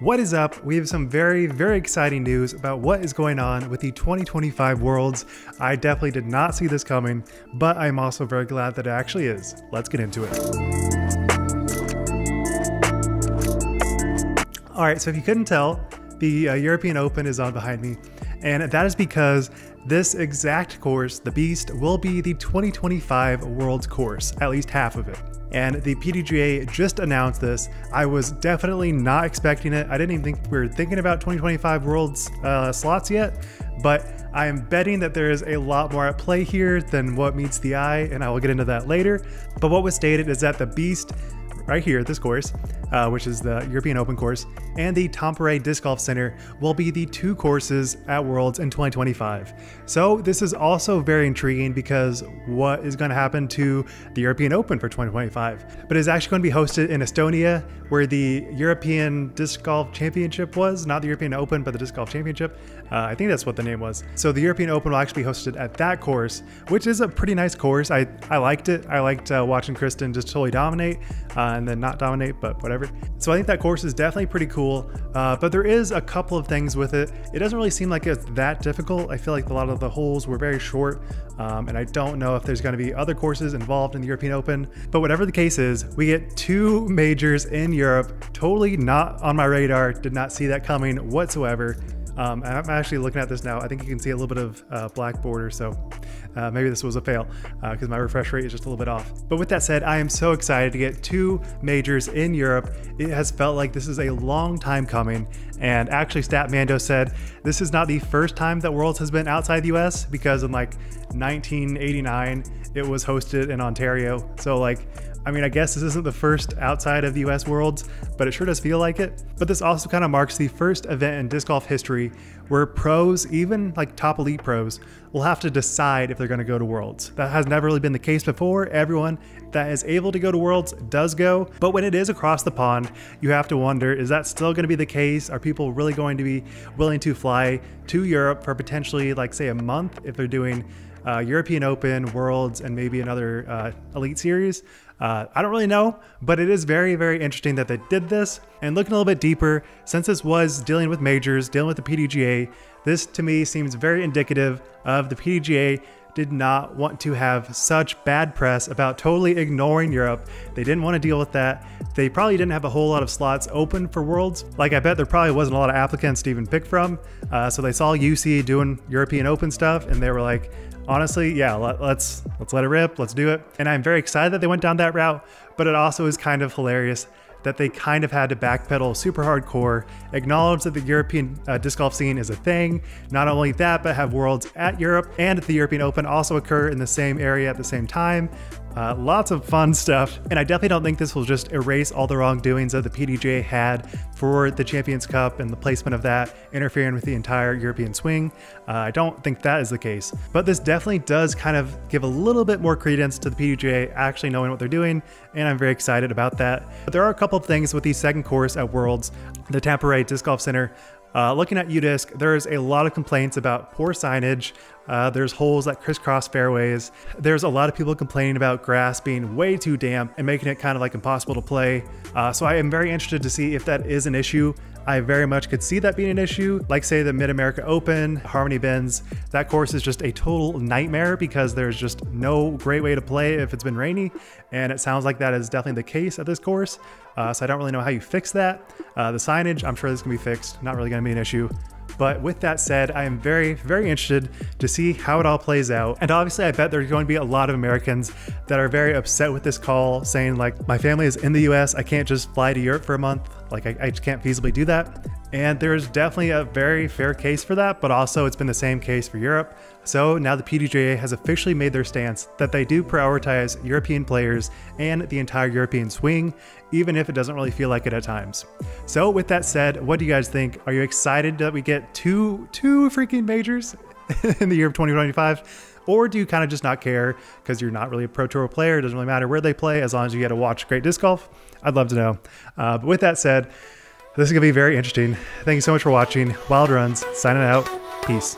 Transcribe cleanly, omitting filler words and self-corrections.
What is up? We have some very exciting news about what is going on with the 2025 Worlds. I definitely did not see this coming, but I'm also very glad that it actually is. Let's get into it. All right, so if you couldn't tell, the European Open is on behind me, and that is because this exact course, the Beast, will be the 2025 Worlds course, at least half of it. And the PDGA just announced this. I was definitely not expecting it. I didn't even think we were thinking about 2025 Worlds slots yet, but I am betting that there is a lot more at play here than what meets the eye, and I will get into that later. But what was stated is that the Beast, right here, this course, which is the European Open course, and the Tampere Disc Golf Center will be the two courses at Worlds in 2025. So this is also very intriguing because what is going to happen to the European Open for 2025? But it's actually going to be hosted in Estonia, where the European Disc Golf Championship was, not the European Open, but the Disc Golf Championship. I think that's what the name was. So the European Open will actually be hosted at that course, which is a pretty nice course. I liked it. I liked watching Kristen just totally dominate and then not dominate, but whatever. So I think that course is definitely pretty cool, but there is a couple of things with it. It doesn't really seem like it's that difficult. I feel like a lot of the holes were very short, and I don't know if there's going to be other courses involved in the European Open. But whatever the case is, we get two majors in Europe. Totally not on my radar. Did not see that coming whatsoever. I'm actually looking at this now. I think you can see a little bit of black border, so maybe this was a fail because my refresh rate is just a little bit off. But with that said, I am so excited to get two majors in Europe. It has felt like this is a long time coming, and actually Statmando said this is not the first time that Worlds has been outside the US, because in like 1989 it was hosted in Ontario. So like, I mean, I guess this isn't the first outside of the US Worlds, but it sure does feel like it. But this also kind of marks the first event in disc golf history where pros, even like top elite pros, will have to decide if they're going to go to Worlds. That has never really been the case before. Everyone that is able to go to Worlds does go. But when it is across the pond, you have to wonder, is that still going to be the case? Are people really going to be willing to fly to Europe for potentially, like, say, a month if they're doing European Open, Worlds, and maybe another Elite Series? I don't really know, but it is very interesting that they did this. And looking a little bit deeper, since this was dealing with majors, dealing with the PDGA, this to me seems very indicative of the PDGA did not want to have such bad press about totally ignoring Europe. They didn't want to deal with that. They probably didn't have a whole lot of slots open for Worlds. Like, I bet there probably wasn't a lot of applicants to even pick from. So they saw UC doing European Open stuff, and they were like, honestly, yeah, let's let it rip, let's do it. And I'm very excited that they went down that route, but it also is kind of hilarious that they kind of had to backpedal super hardcore, acknowledge that the European disc golf scene is a thing. Not only that, but have Worlds at Europe and the European Open also occur in the same area at the same time. Lots of fun stuff, and I definitely don't think this will just erase all the wrongdoings that the PDGA had for the Champions Cup and the placement of that interfering with the entire European swing. I don't think that is the case, but this definitely does kind of give a little bit more credence to the PDGA actually knowing what they're doing, and I'm very excited about that. But there are a couple of things with the second course at Worlds, the Tampere Disc Golf Center. Looking at UDisc, there's a lot of complaints about poor signage. There's holes that crisscross fairways. There's a lot of people complaining about grass being way too damp and making it kind of like impossible to play. So I am very interested to see if that is an issue. I very much could see that being an issue. Like, say, the Mid-America Open, Harmony Bends, that course is just a total nightmare because there's just no great way to play if it's been rainy. And it sounds like that is definitely the case at this course. So I don't really know how you fix that. The signage, I'm sure this can be fixed. Not really gonna be an issue. But with that said, I am very interested to see how it all plays out. And obviously, I bet there's going to be a lot of Americans that are very upset with this call, saying like, my family is in the US, I can't just fly to Europe for a month. Like, I just can't feasibly do that. And there's definitely a very fair case for that, but also it's been the same case for Europe. So now the PDGA has officially made their stance that they do prioritize European players and the entire European swing, even if it doesn't really feel like it at times. So with that said, what do you guys think? Are you excited that we get two freaking majors in the year of 2025? Or do you kind of just not care because you're not really a Pro Tour player? It doesn't really matter where they play as long as you get to watch great disc golf? I'd love to know. But with that said, this is going to be very interesting. Thank you so much for watching. Wild Runs, signing out. Peace.